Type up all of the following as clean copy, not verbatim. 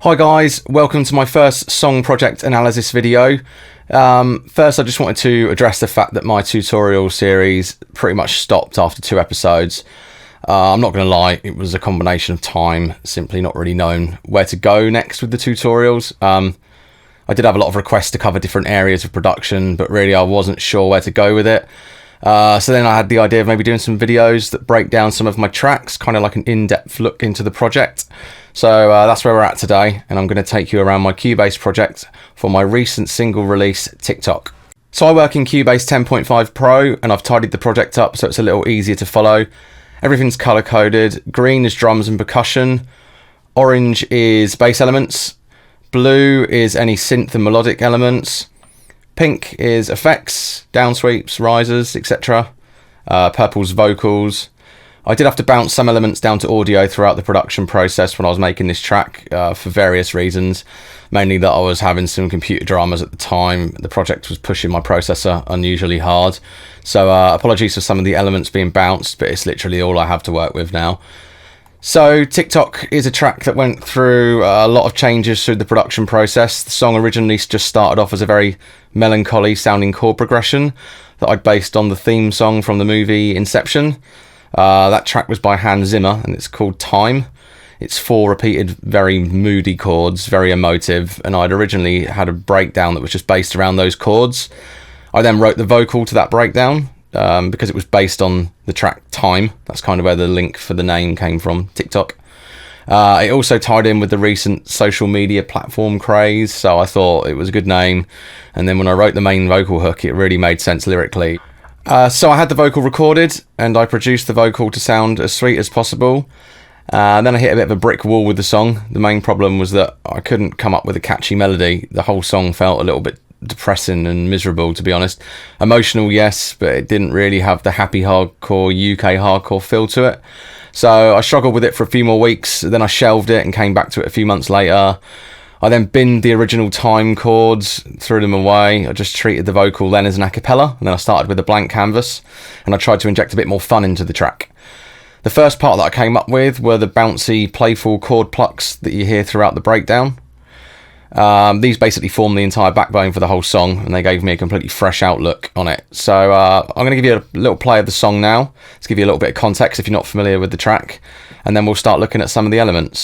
Hi guys, welcome to my first song project analysis video. First I just wanted to address the fact that my tutorial series pretty much stopped after 2 episodes. I'm not going to lie, it was a combination of time, simply not really knowing where to go next with the tutorials. I did have a lot of requests to cover different areas of production, but really I wasn't sure where to go with it. So then I had the idea of maybe doing some videos that break down some of my tracks, kind of like an in-depth look into the project. So that's where we're at today, and I'm going to take you around my Cubase project for my recent single release, Tick Tock. So I work in Cubase 10.5 Pro, and I've tidied the project up so it's a little easier to follow. Everything's color coded. Green is drums and percussion. Orange is bass elements. Blue is any synth and melodic elements. Pink is effects, downsweeps, risers, etc. Purple's vocals. I did have to bounce some elements down to audio throughout the production process when I was making this track for various reasons. Mainly that I was having some computer dramas at the time. The project was pushing my processor unusually hard. So apologies for some of the elements being bounced, but it's literally all I have to work with now. So Tick Tock is a track that went through a lot of changes through the production process. The song originally just started off as a very melancholy sounding chord progression that I'd based on the theme song from the movie Inception. That track was by Hans Zimmer and it's called Time. It's 4 repeated very moody chords, very emotive, and I'd originally had a breakdown that was just based around those chords. I then wrote the vocal to that breakdown because it was based on the track Time. That's kind of where the link for the name came from, Tick Tock. It also tied in with the recent social media platform craze, so I thought it was a good name, and then when I wrote the main vocal hook it really made sense lyrically. So I had the vocal recorded and I produced the vocal to sound as sweet as possible. Then I hit a bit of a brick wall with the song. The main problem was that I couldn't come up with a catchy melody. The whole song felt a little bit depressing and miserable, to be honest. Emotional, yes, but it didn't really have the happy hardcore UK hardcore feel to it. So I struggled with it for a few more weeks, then I shelved it and came back to it a few months later. I then binned the original Time chords, threw them away. I just treated the vocal then as an a cappella, and then I started with a blank canvas, and I tried to inject a bit more fun into the track. The first part that I came up with were the bouncy, playful chord plucks that you hear throughout the breakdown. These basically form the entire backbone for the whole song, and they gave me a completely fresh outlook on it. So I'm going to give you a little play of the song now, to give you a little bit of context if you're not familiar with the track, and then we'll start looking at some of the elements.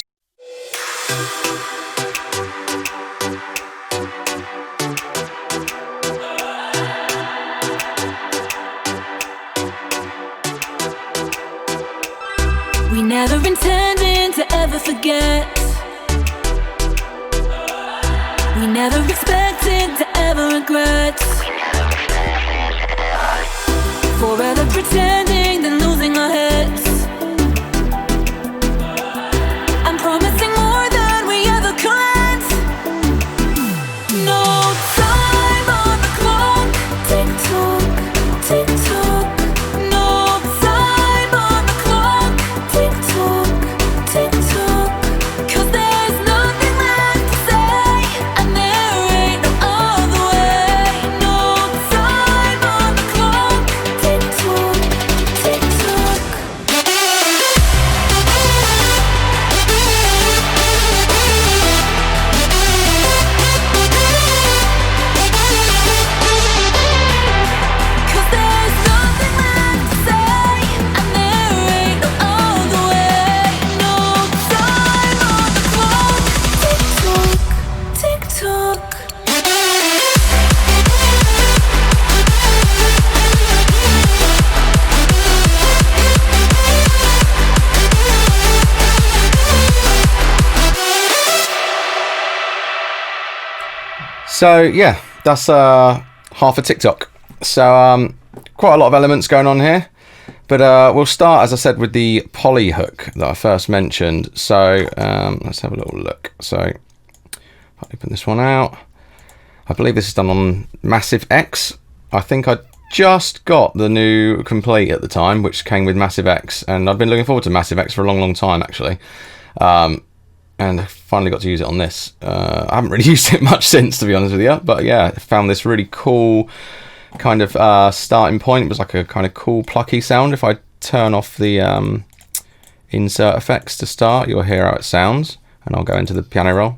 We never intended to ever forget. We never expected to ever regret. Forever pretending, then losing our heads. I'm promising more than we ever could. No time on the clock. Tick tock, tick tock. No time on the clock. Tick tock, tick tock. 'Cause there's nothing left to say, and there ain't no other way. No time on the clock. Tick tock, tick tock. Cause there's nothing left to say, and there ain't no other way. No time on the clock. Tick tock, tick tock. So yeah, that's half a Tick Tock. So quite a lot of elements going on here, but we'll start, as I said, with the poly hook that I first mentioned. So let's have a little look. So I'll open this one out. I believe this is done on Massive X. I think I just got the new Complete at the time, which came with Massive X, and I've been looking forward to Massive X for a long time actually. And I finally got to use it on this. I haven't really used it much since, to be honest with you, but yeah, I found this really cool kind of starting point. It was like a kind of cool plucky sound. If I turn off the insert effects to start, you'll hear how it sounds, and I'll go into the piano roll.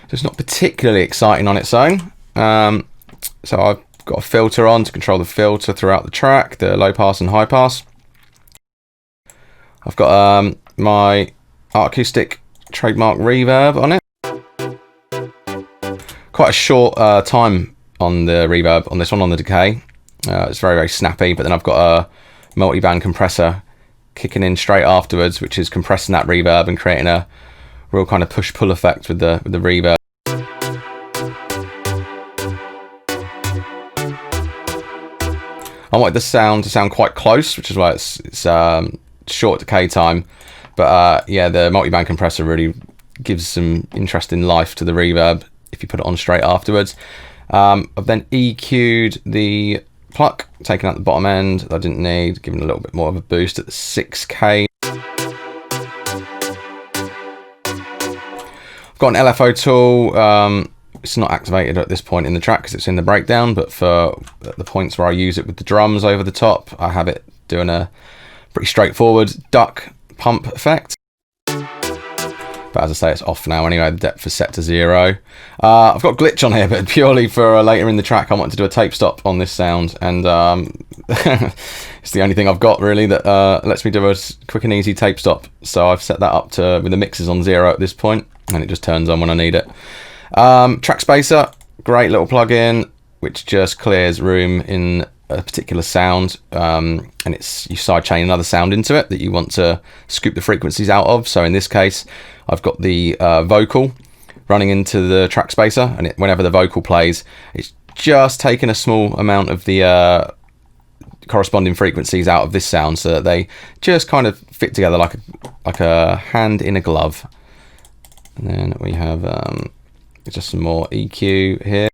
So it's not particularly exciting on its own. So I've got a filter on to control the filter throughout the track, the low pass and high pass. I've got my Art Acoustic trademark reverb on it. Quite a short time on the reverb on this one, on the decay. It's very, very snappy, but then I've got a multi-band compressor kicking in straight afterwards, which is compressing that reverb and creating a real kind of push-pull effect with the reverb. I wanted the sound to sound quite close, which is why it's short decay time. But yeah, the multi-band compressor really gives some interesting life to the reverb if you put it on straight afterwards. I've then EQ'd the Pluck, taking out the bottom end that I didn't need, giving a little bit more of a boost at the 6K. I've got an LFO tool. It's not activated at this point in the track because it's in the breakdown, but for the points where I use it with the drums over the top, I have it doing a pretty straightforward duck pump effect. But as I say, it's off now anyway. The depth is set to 0. I've got glitch on here, but purely for later in the track, I wanted to do a tape stop on this sound, and it's the only thing I've got really that lets me do a quick and easy tape stop. So I've set that up to with the mixers on 0 at this point, and it just turns on when I need it. Track spacer, great little plugin which just clears room in a particular sound, and you sidechain another sound into it that you want to scoop the frequencies out of. So in this case, I've got the vocal running into the track spacer, and whenever the vocal plays, it's just taking a small amount of the corresponding frequencies out of this sound so that they just kind of fit together like a hand in a glove. And then we have just some more EQ here.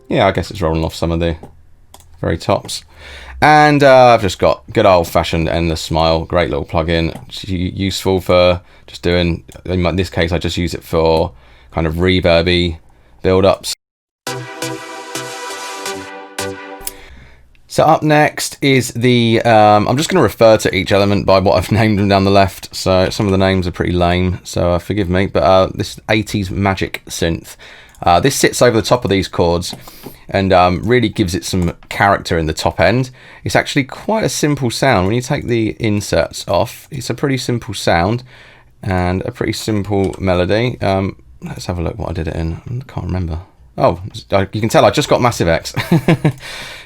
Yeah, I guess it's rolling off some of the very tops. And I've just got good old-fashioned Endless Smile, great little plugin. It's useful for just doing, in this case, I just use it for kind of reverby build-ups. So up next is the, I'm just going to refer to each element by what I've named them down the left. So some of the names are pretty lame, so forgive me. But this 80s Magic synth. This sits over the top of these chords and really gives it some character in the top end. It's actually quite a simple sound. When you take the inserts off, it's a pretty simple sound and a pretty simple melody. Let's have a look what I did it in. I can't remember. Oh, you can tell I just got Massive X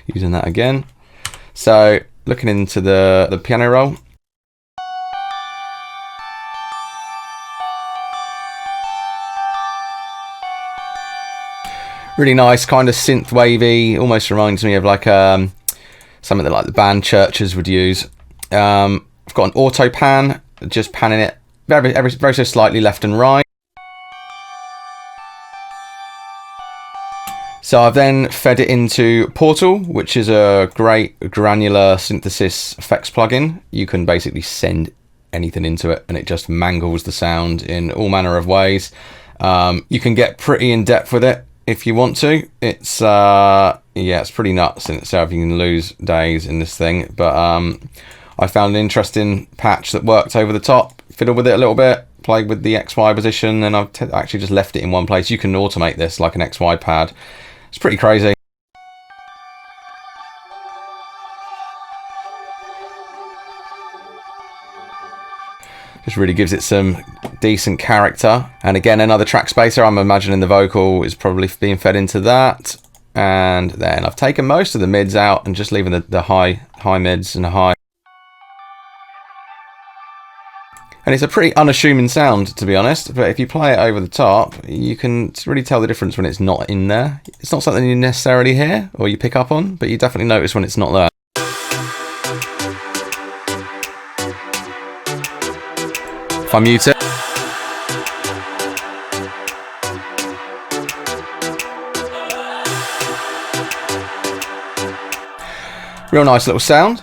using that again. So looking into the piano roll. Really nice, kind of synth wavy, almost reminds me of like something that like the band churches would use. I've got an auto pan, just panning it very so slightly left and right. So I've then fed it into Portal, which is a great granular synthesis effects plugin. You can basically send anything into it and it just mangles the sound in all manner of ways. You can get pretty in depth with it if you want to. It's yeah, it's pretty nuts in itself. You can lose days in this thing, but I found an interesting patch that worked over the top, fiddled with it a little bit, played with the XY position, and I've actually just left it in one place. You can automate this like an XY pad. It's pretty crazy. Just really gives it some decent character. And again, another track spacer. I'm imagining the vocal is probably being fed into that. And then I've taken most of the mids out and just leaving the high mids and a high. And it's a pretty unassuming sound, to be honest, but if you play it over the top, you can really tell the difference when it's not in there. It's not something you necessarily hear or you pick up on, but you definitely notice when it's not there. If I mute it. Real nice little sound.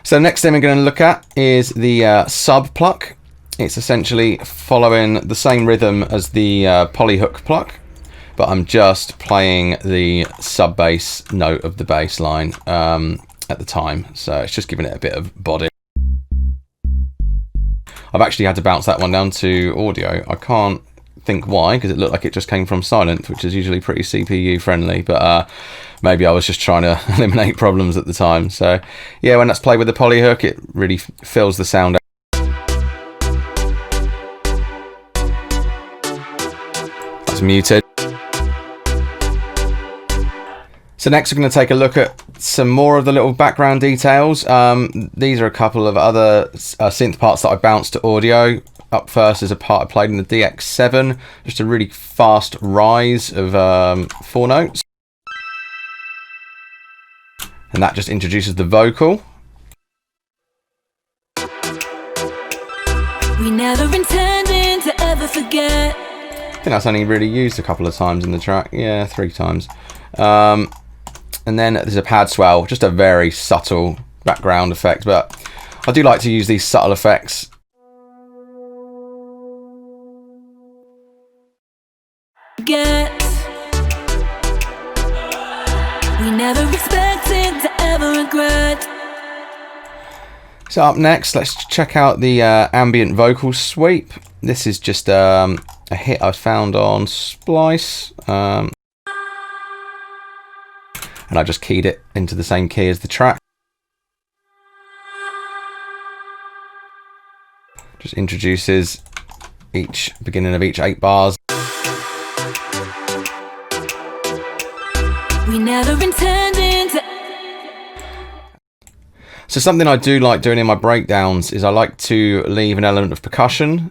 So next thing we're going to look at is the sub pluck. It's essentially following the same rhythm as the polyhook pluck, but I'm just playing the sub bass note of the bass line at the time. So it's just giving it a bit of body. I've actually had to bounce that one down to audio. I can't think why, because it looked like it just came from silent, which is usually pretty CPU friendly, but maybe I was just trying to eliminate problems at the time. So yeah, when that's played with the polyhook, it really fills the sound out. That's muted. So next we're going to take a look at some more of the little background details. These are a couple of other synth parts that I bounced to audio. Up first is a part I played in the DX7, just a really fast rise of 4 notes. And that just introduces the vocal. We never intended to ever forget. I think that's only really used a couple of times in the track. Yeah, 3 times. And then there's a pad swell, just a very subtle background effect, but I do like to use these subtle effects. Get. We never expected to ever regret. So up next, let's check out the ambient vocal sweep. This is just a hit I found on Splice. And I just keyed it into the same key as the track. Just introduces each beginning of each 8 bars. We never intended to. So something I do like doing in my breakdowns is I like to leave an element of percussion,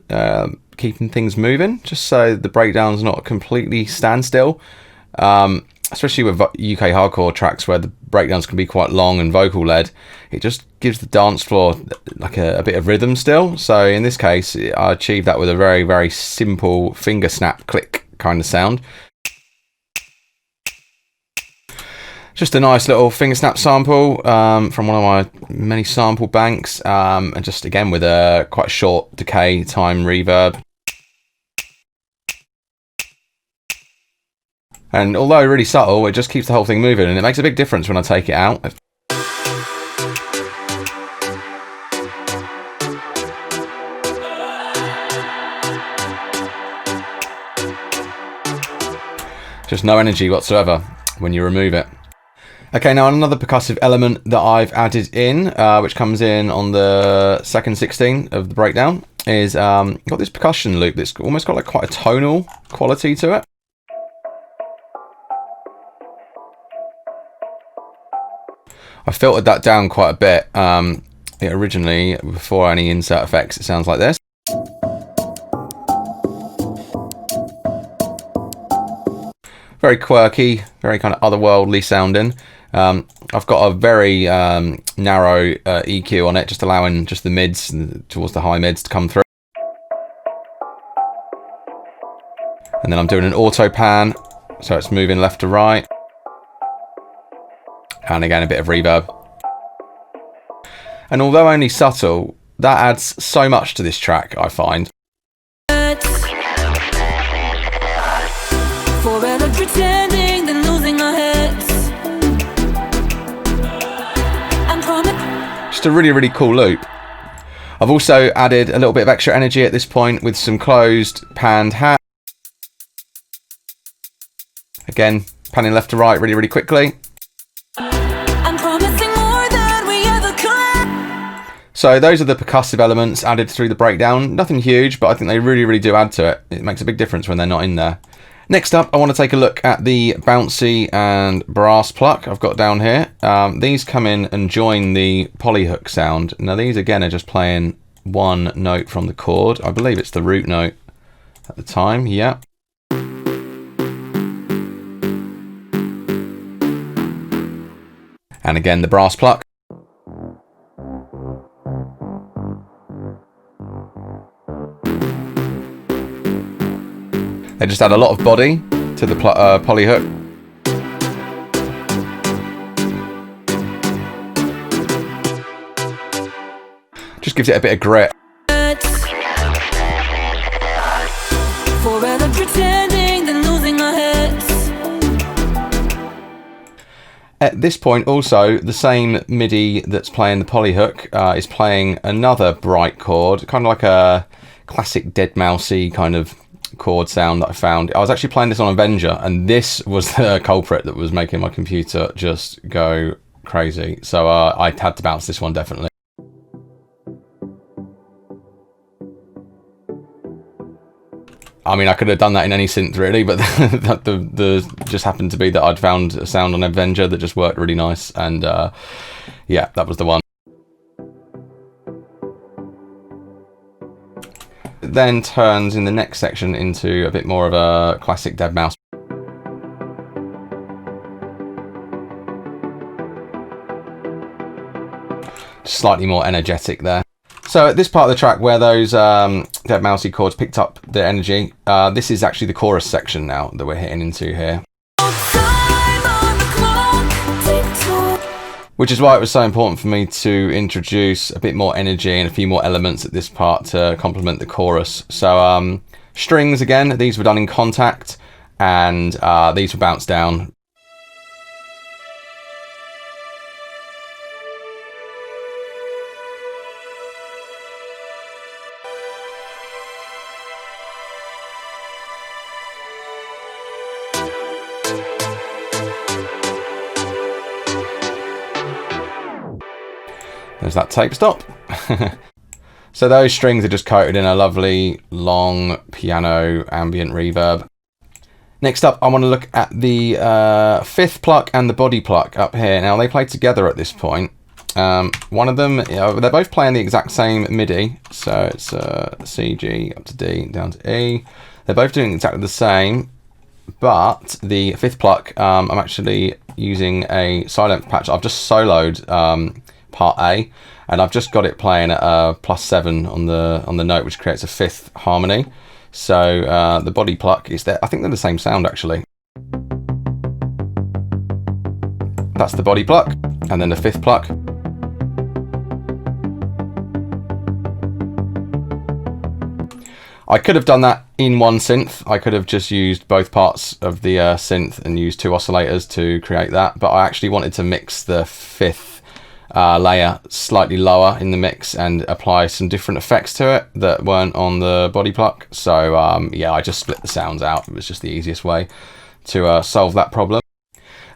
keeping things moving, just so the breakdown's not completely standstill. Especially with UK hardcore tracks where the breakdowns can be quite long and vocal led, it just gives the dance floor like a bit of rhythm still. So in this case, I achieved that with a very, very simple finger snap click kind of sound. Just a nice little finger snap sample from one of my many sample banks, and just again with a quite short decay time reverb. And although really subtle, it just keeps the whole thing moving, and it makes a big difference when I take it out. Just no energy whatsoever when you remove it. Okay, now another percussive element that I've added in, which comes in on the second 16 of the breakdown, is got this percussion loop that's almost got like quite a tonal quality to it. I filtered that down quite a bit. It originally, before any insert effects, it sounds like this. Very quirky, very kind of otherworldly sounding. I've got a very narrow EQ on it, just allowing just the mids towards the high mids to come through. And then I'm doing an auto pan, so it's moving left to right. And again, a bit of reverb. And although only subtle, that adds so much to this track, I find. Forever pretending, then losing our heads. Just a really, really cool loop. I've also added a little bit of extra energy at this point with some closed panned hat. Again, panning left to right really, really quickly. So those are the percussive elements added through the breakdown. Nothing huge, but I think they really, really do add to it. It makes a big difference when they're not in there. Next up, I want to take a look at the bouncy and brass pluck I've got down here. These come in and join the polyhook sound. Now these again are just playing one note from the chord. I believe it's the root note at the time, yeah. And again, the brass pluck. They just add a lot of body to the polyhook. Just gives it a bit of grit. At this point also, the same MIDI that's playing the polyhook is playing another bright chord, kind of like a classic dead mousey kind of chord sound that I found. I was actually playing this on Avenger, and this was the culprit that was making my computer just go crazy. So I had to bounce this one definitely. I mean, I could have done that in any synth really, but the just happened to be that I'd found a sound on Avenger that just worked really nice, and yeah, that was the one. It then turns in the next section into a bit more of a classic dead mouse. Slightly more energetic there. So at this part of the track where those dead mousey chords picked up the energy, this is actually the chorus section now that we're hitting into here. Which is why it was so important for me to introduce a bit more energy and a few more elements at this part to complement the chorus. So strings again, these were done in Contact, and these were bounced down. There's that tape stop. So those strings are just coated in a lovely long piano ambient reverb. Next up, I want to look at the fifth pluck and the body pluck up here. Now they play together at this point. One of them, they're both playing the exact same MIDI. So it's C, G, up to D, down to E. They're both doing exactly the same. But the fifth pluck, I'm actually using a silent patch. I've just soloed part A, and I've just got it playing at +7 on the note, which creates a fifth harmony. So the body pluck is there. I think they're the same sound actually. That's the body pluck, and then the fifth pluck. I could have done that in one synth. I could have just used both parts of the synth and used 2 oscillators to create that, but I actually wanted to mix the fifth layer slightly lower in the mix and apply some different effects to it that weren't on the body pluck. So yeah, I just split the sounds out. It was just the easiest way to solve that problem.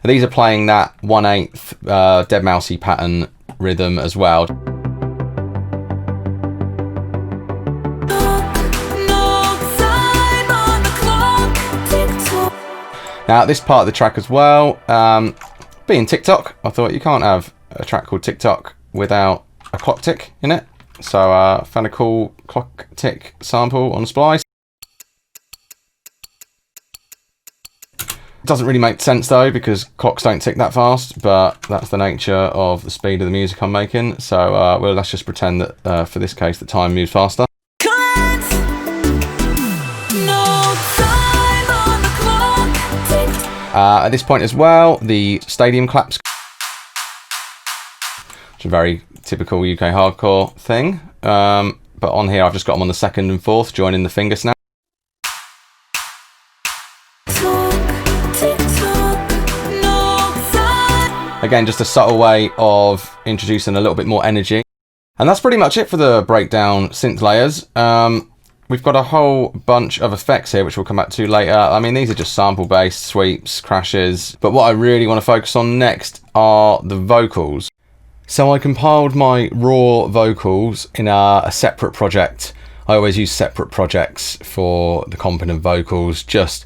And these are playing that 1/8 dead mousey pattern rhythm as well. Now at this part of the track as well, being Tick Tock, I thought you can't have a track called Tick Tock without a clock tick in it. So I found a cool clock tick sample on Splice. It doesn't really make sense though, because clocks don't tick that fast, but that's the nature of the speed of the music I'm making. So well, let's just pretend that for this case the time moves faster. At this point as well, the stadium claps, which is a very typical UK hardcore thing. But on here I've just got them on the 2nd and 4th, joining the finger snap. Again, just a subtle way of introducing a little bit more energy. And that's pretty much it for the breakdown synth layers. We've got a whole bunch of effects here, which we'll come back to later. I mean, these are just sample-based sweeps, crashes. But what I really want to focus on next are the vocals. So I compiled my raw vocals in a separate project. I always use separate projects for the component vocals, just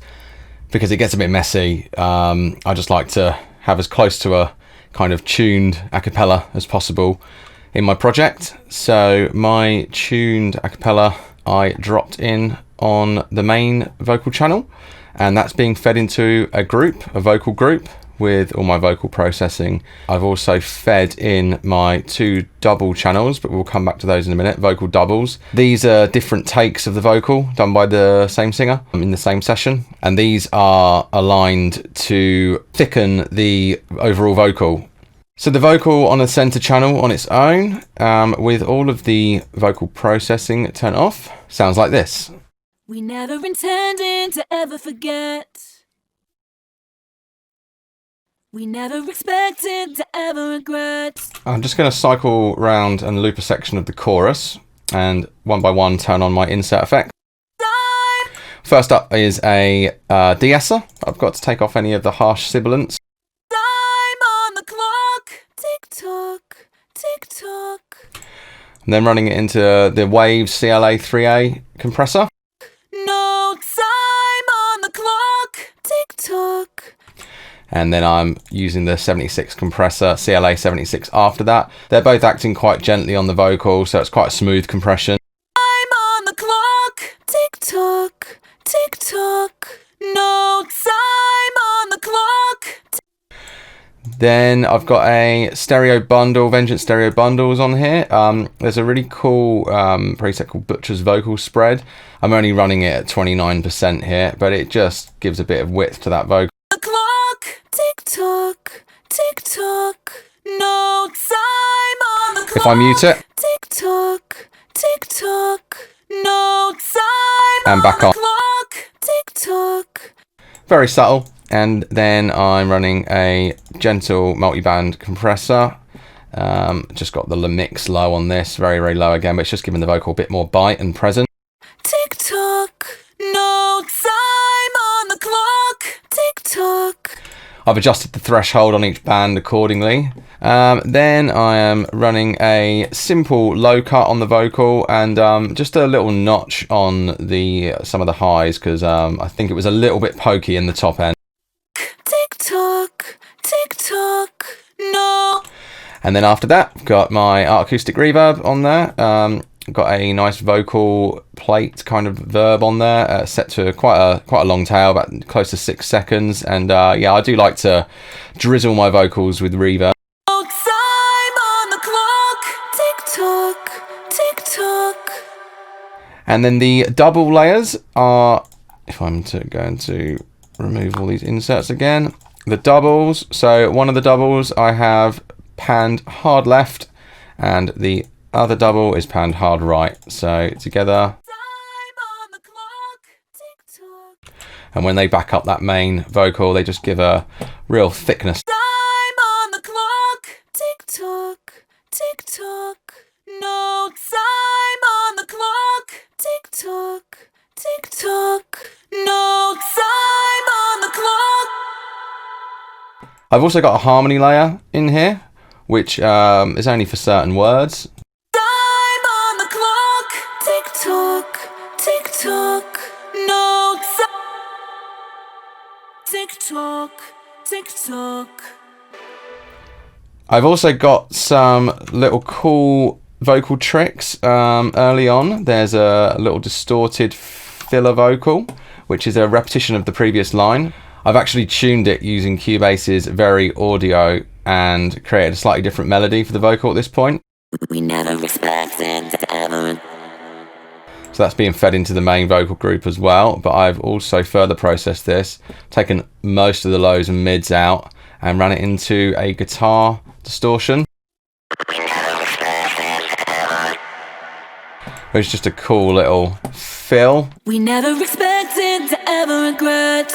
because it gets a bit messy. I just like to have as close to a kind of tuned a cappella as possible in my project. So my tuned a cappella I dropped in on the main vocal channel, and that's being fed into a group, a vocal group, with all my vocal processing. I've also fed in my 2 double channels, but we'll come back to those in a minute, vocal doubles. These are different takes of the vocal done by the same singer in the same session, and these are aligned to thicken the overall vocal. So the vocal on the center channel on its own, with all of the vocal processing turned off, sounds like this. We never intended to ever forget. We never expected to ever regret. I'm just going to cycle round and loop a section of the chorus, and one by one turn on my insert effect. First up is a de-esser. I've got to take off any of the harsh sibilants. Time on the clock. Tick tock, tick tock. And then running it into the Waves CLA 3A compressor. No time on the clock. Tick tock. And then I'm using the 76 compressor, CLA 76 after that. They're both acting quite gently on the vocal, so it's quite a smooth compression. Time on the clock. Tick tock, tick tock. No time on the clock. Then I've got a stereo bundle, Vengeance stereo bundles on here. There's a really cool preset called Butcher's Vocal Spread. I'm only running it at 29% here, but it just gives a bit of width to that vocal. The clock. Tick tock, tick tock. No time on the clock. If I mute it, Tick tock, tick tock. No time and back on on. the clock. Tick tock. Very subtle. And then I'm running a gentle multiband compressor. Just got the mix low on this, very, very low again, but it's just giving the vocal a bit more bite and present. Tick tock. No time on the clock. Tick tock. I've adjusted the threshold on each band accordingly. Then I am running a simple low cut on the vocal and just a little notch on some of the highs because I think it was a little bit pokey in the top end. Tick tock, tick tock. No. And then after that, I've got my Art Acoustic Reverb on there. Got a nice vocal plate kind of verb on there, set to quite a long tail, about close to 6 seconds. And yeah, I do like to drizzle my vocals with reverb. No time on the clock. Tick tock, tick tock. And then the double layers are, if I'm going to remove all these inserts again, the doubles. So one of the doubles I have panned hard left, and the other double is panned hard right. So together. Time on the clock. Tick tock. And when they back up that main vocal, they just give a real thickness. Time on the clock. Tick tock, tick tock. No time on the clock. Tick tock, tick tock. No time on the clock. I've also got a harmony layer in here, which is only for certain words. Time on the clock. Tick tock, tick tock. No time. Tick tock, tick tock. I've also got some little cool vocal tricks early on. There's a little distorted filler vocal, which is a repetition of the previous line. I've actually tuned it using Cubase's Very Audio and created a slightly different melody for the vocal at this point. We never expected to ever. So that's being fed into the main vocal group as well. But I've also further processed this, taken most of the lows and mids out and ran it into a guitar distortion. It's just a cool little fill. We never expected to ever regret.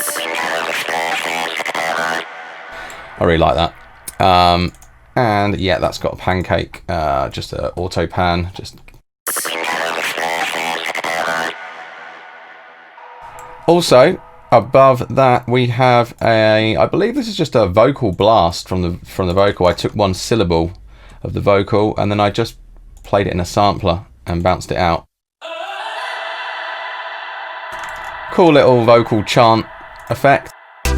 I really like that. And yeah, that's got a pancake, just an auto pan. Also, above that we have I believe this is just a vocal blast from the vocal. I took one syllable of the vocal and then I just played it in a sampler and bounced it out. Cool little vocal chant effect.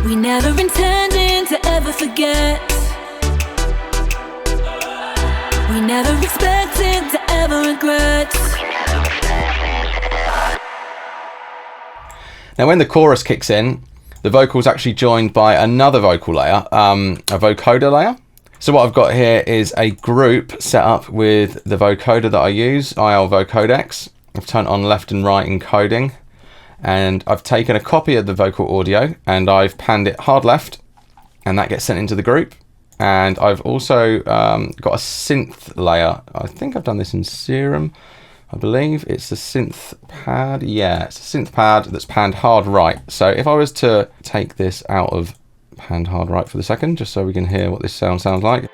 We never intended to ever forget. We never expected to ever regret. Now when the chorus kicks in, the vocal's actually joined by another vocal layer, a vocoder layer. So what I've got here is a group set up with the vocoder that I use, IL Vocodex. I've turned on left and right encoding, and I've taken a copy of the vocal audio and I've panned it hard left, and that gets sent into the group. And I've also got a synth layer. I think I've done this in Serum. I believe it's a synth pad. Yeah, it's a synth pad that's panned hard right. So if I was to take this out of hand hard right for the second, just so we can hear what this sounds like.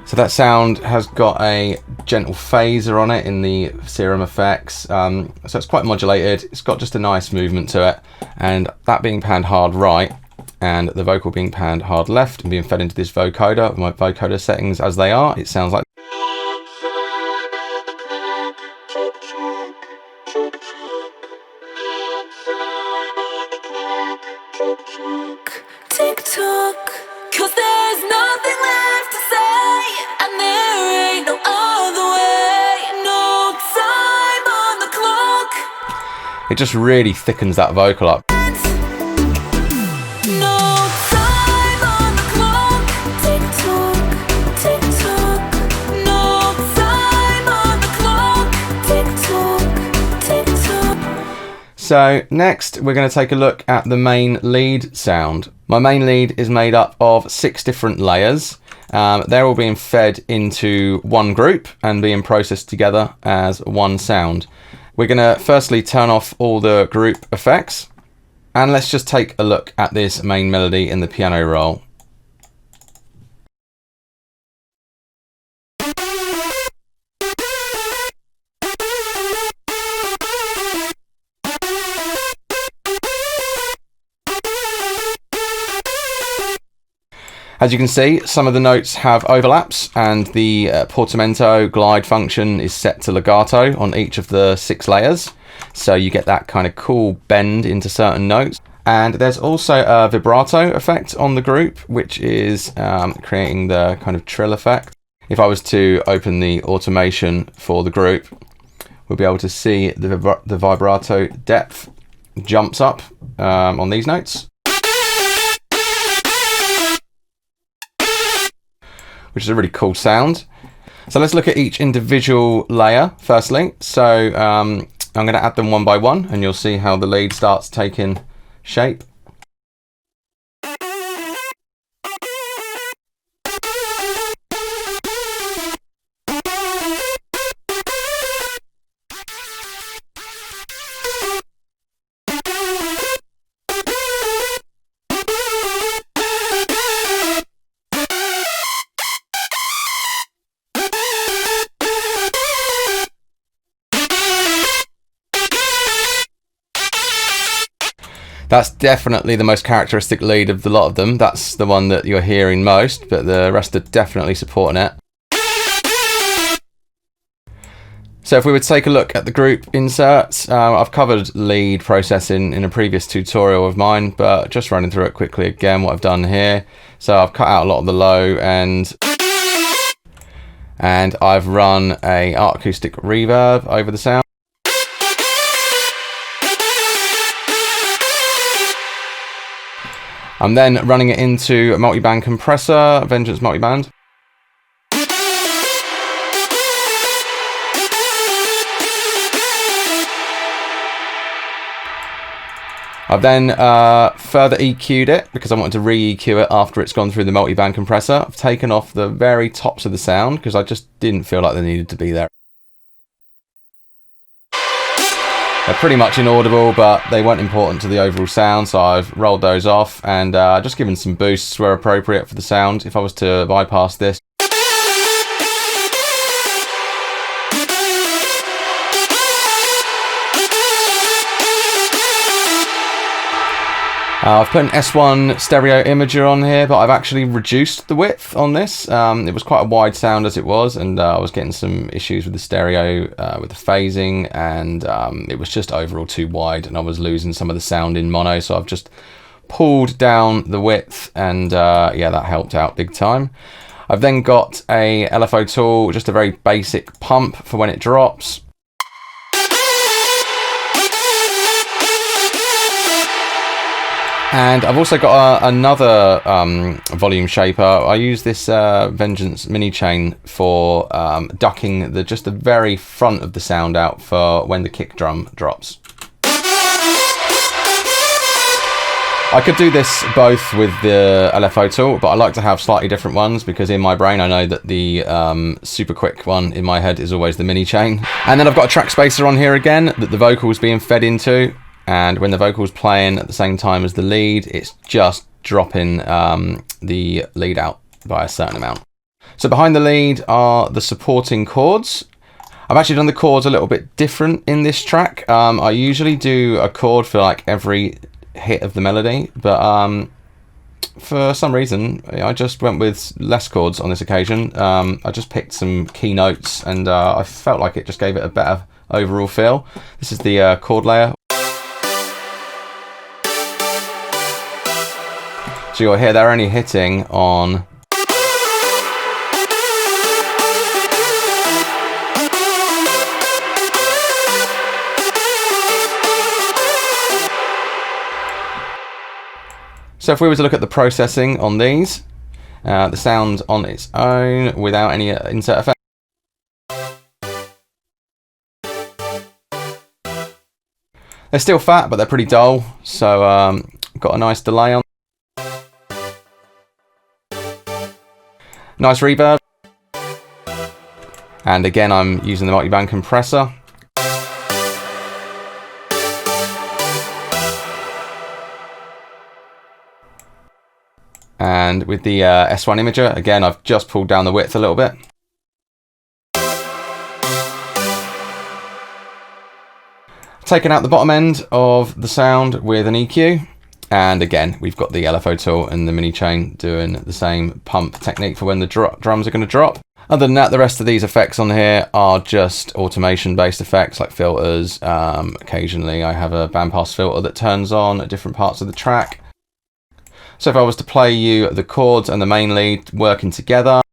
So that sound has got a gentle phaser on it in the serum effects, so it's quite modulated. It's got just a nice movement to it, and that being panned hard right and the vocal being panned hard left and being fed into this vocoder with my vocoder settings as they are, it sounds like. Tick tock, 'cause there's nothing left to say, and there ain't no other way. No time on the clock. It just really thickens that vocal up. No time on the clock. Tick tock, tick tock. No time on the clock. Tick tock, tick tock. So next we're going to take a look at the main lead sound. My main lead is made up of 6 different layers. They're all being fed into one group and being processed together as one sound. We're going to firstly turn off all the group effects, and let's just take a look at this main melody in the piano roll. As you can see, some of the notes have overlaps, and the portamento glide function is set to legato on each of the 6 layers. So you get that kind of cool bend into certain notes. And there's also a vibrato effect on the group, which is creating the kind of trill effect. If I was to open the automation for the group, we'll be able to see the vibrato depth jumps up on these notes, which is a really cool sound. So let's look at each individual layer firstly. So I'm going to add them one by one, and you'll see how the lead starts taking shape. That's definitely the most characteristic lead of the lot of them. That's the one that you're hearing most, but the rest are definitely supporting it. So if we would take a look at the group inserts, I've covered lead processing in a previous tutorial of mine, but just running through it quickly again, what I've done here. So I've cut out a lot of the low end, and I've run a art acoustic reverb over the sound. I'm then running it into a multiband compressor, Vengeance multiband. I've then further EQ'd it because I wanted to re-EQ it after it's gone through the multiband compressor. I've taken off the very tops of the sound because I just didn't feel like they needed to be there. They're pretty much inaudible, but they weren't important to the overall sound, so I've rolled those off and just given some boosts where appropriate for the sound. If I was to bypass this, I've put an S1 stereo imager on here, but I've actually reduced the width on this. It was quite a wide sound as it was, and I was getting some issues with the stereo, with the phasing, and it was just overall too wide, and I was losing some of the sound in mono, so I've just pulled down the width, and yeah, that helped out big time. I've then got a LFO tool, just a very basic pump for when it drops. And I've also got another volume shaper. I use this Vengeance mini chain for ducking just the very front of the sound out for when the kick drum drops. I could do this both with the LFO tool, but I like to have slightly different ones because in my brain I know that the super quick one in my head is always the mini chain. And then I've got a track spacer on here again that the vocal's being fed into, and when the vocal's playing at the same time as the lead, it's just dropping the lead out by a certain amount. So behind the lead are the supporting chords. I've actually done the chords a little bit different in this track. I usually do a chord for like every hit of the melody, but for some reason I just went with less chords on this occasion. I just picked some key notes, and I felt like it just gave it a better overall feel. This is the chord layer. So you'll hear they're only hitting on So if we were to look at the processing on these, the sound on its own without any insert effect. They're still fat, but they're pretty dull, so got a nice delay on. Nice reverb. And again, I'm using the multiband compressor. And with the S1 imager, again, I've just pulled down the width a little bit. Taken out the bottom end of the sound with an EQ. And again, we've got the LFO tool and the mini chain doing the same pump technique for when the drums are going to drop. Other than that, the rest of these effects on here are just automation-based effects like filters. Occasionally, I have a bandpass filter that turns on at different parts of the track. So if I was to play you the chords and the main lead working together.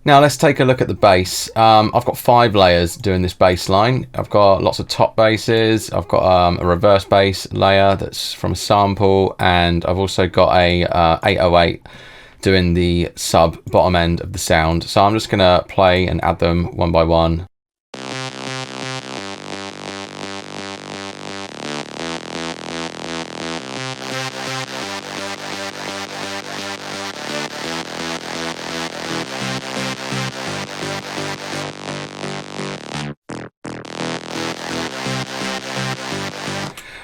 Now let's take a look at the bass. I've got 5 layers doing this bass line. I've got lots of top basses. I've got a reverse bass layer that's from a sample, and I've also got a 808 doing the sub bottom end of the sound. So I'm just gonna play and add them one by one.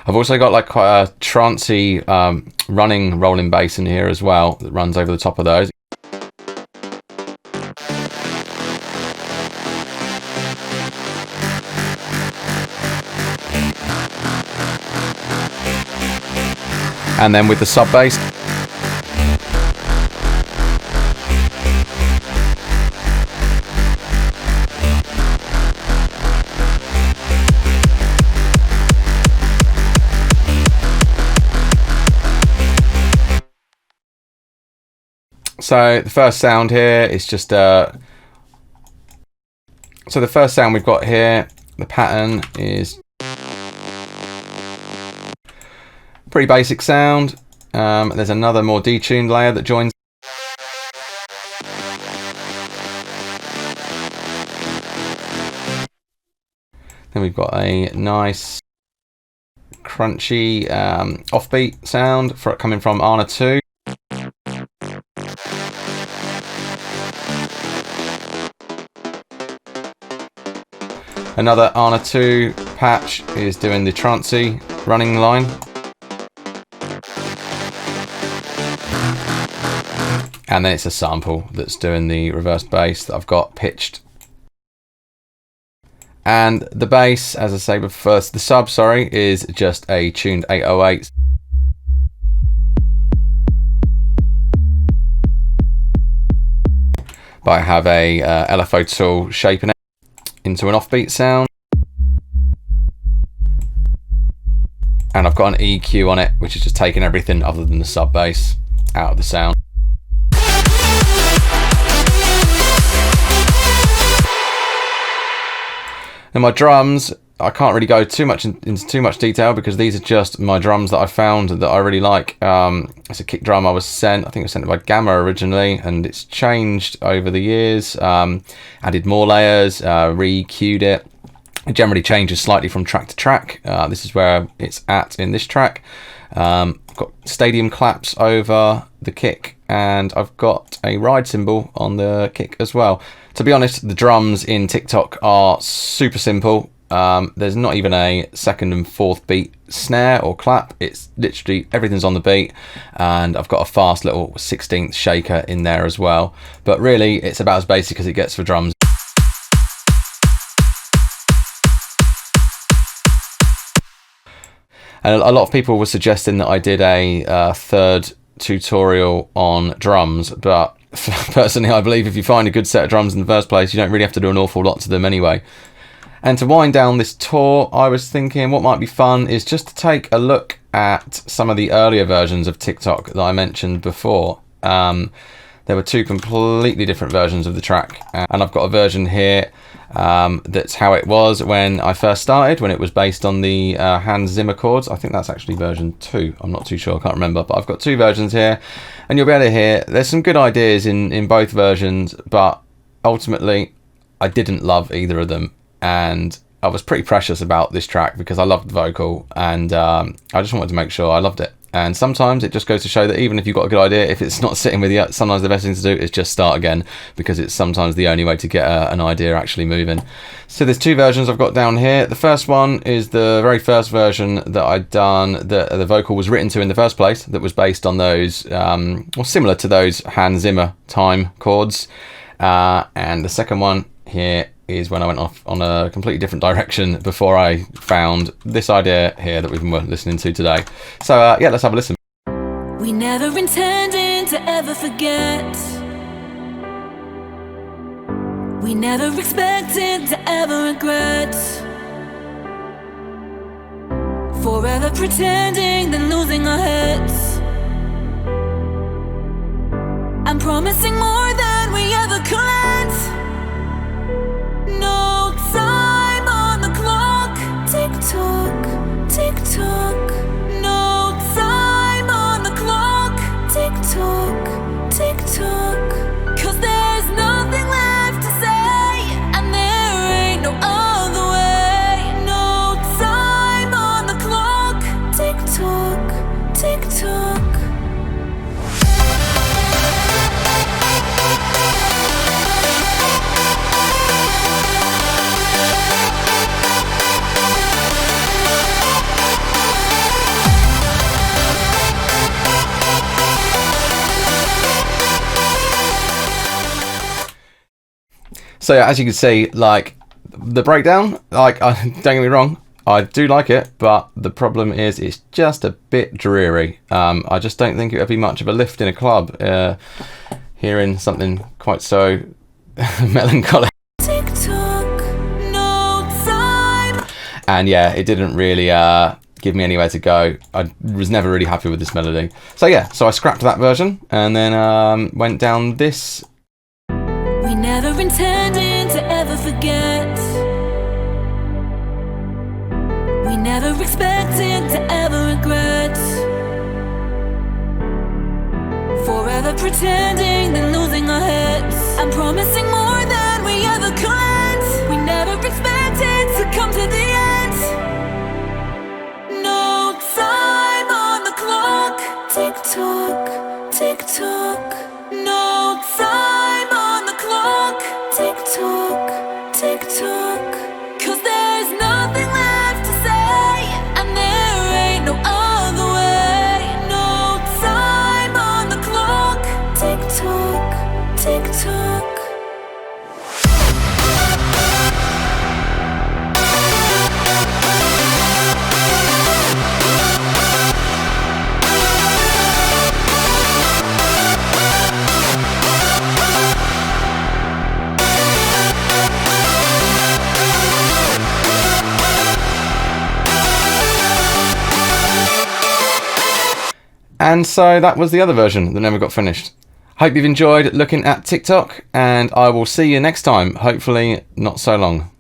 I've also got like quite a trancey running rolling bass in here as well that runs over the top of those. And then with the sub bass. So the first sound here is just so the first sound we've got here, the pattern is pretty basic sound. There's another more detuned layer that joins. Then we've got a nice crunchy offbeat sound coming from Arna 2. Another Arna 2 patch is doing the trancey running line. And then it's a sample that's doing the reverse bass that I've got pitched. And the bass, as I say before, the sub, sorry, is just a tuned 808. But I have a LFO tool shaping it into an offbeat sound. And I've got an EQ on it, which is just taking everything other than the sub bass out of the sound. And my drums, I can't really go too much into too much detail because these are just my drums that I found that I really like. It's a kick drum I was sent. I think it was sent by Gamma originally, and it's changed over the years. Added more layers, re-cued it. It generally changes slightly from track to track. This is where it's at in this track. I've got stadium claps over the kick, and I've got a ride cymbal on the kick as well. To be honest, the drums in Tick Tock are super simple. There's not even a second and fourth beat snare or clap. It's literally everything's on the beat, and I've got a fast little 16th shaker in there as well. But really, it's about as basic as it gets for drums. And a lot of people were suggesting that I did a third tutorial on drums, but personally I believe if you find a good set of drums in the first place, you don't really have to do an awful lot to them anyway. And to wind down this tour, I was thinking what might be fun is just to take a look at some of the earlier versions of Tick Tock that I mentioned before. There were two completely different versions of the track, and I've got a version here that's how it was when I first started, when it was based on the Hans Zimmer chords. I think that's actually version 2. I'm not too sure, I can't remember, but I've got two versions here, and you'll be able to hear there's some good ideas in both versions, but ultimately I didn't love either of them, and I was pretty precious about this track because I loved the vocal, and I just wanted to make sure I loved it. And sometimes it just goes to show that even if you've got a good idea, if it's not sitting with you, sometimes the best thing to do is just start again, because it's sometimes the only way to get an idea actually moving. So there's two versions I've got down here. The first one is the very first version that I'd done, that the vocal was written to in the first place, that was based on those, or similar to those Hans Zimmer time chords. And the second one here is when I went off on a completely different direction before I found this idea here that we've been listening to today. So yeah, let's have a listen. We never intended to ever forget. We never expected to ever regret. Forever pretending, then losing our heads. I'm promising more than we ever could. No time on the clock. Tick tock, tick tock. No time on the clock. Tick tock, tick tock. 'Cause there's nothing left to say, and there ain't no other way. No time on the clock. Tick tock, tick tock. So yeah, as you can see, like the breakdown, like don't get me wrong, I do like it, but the problem is it's just a bit dreary. I just don't think it would be much of a lift in a club, hearing something quite so melancholic. TikTok, no time. And yeah, it didn't really give me anywhere to go. I was never really happy with this melody. So yeah, so I scrapped that version and then went down this. We never intended to ever forget. We never expected to ever regret. Forever pretending, then losing our heads. I'm promising more than we ever could. We never expected to come to the end. No time on the clock. Tick tock, tick tock. No time on the clock. Tick tock, tick tock. 'Cause there's nothing left to say, and there ain't no other way. No time on the clock. Tick tock, tick tock. And so that was the other version that never got finished. Hope you've enjoyed looking at Tick Tock, and I will see you next time, hopefully not so long.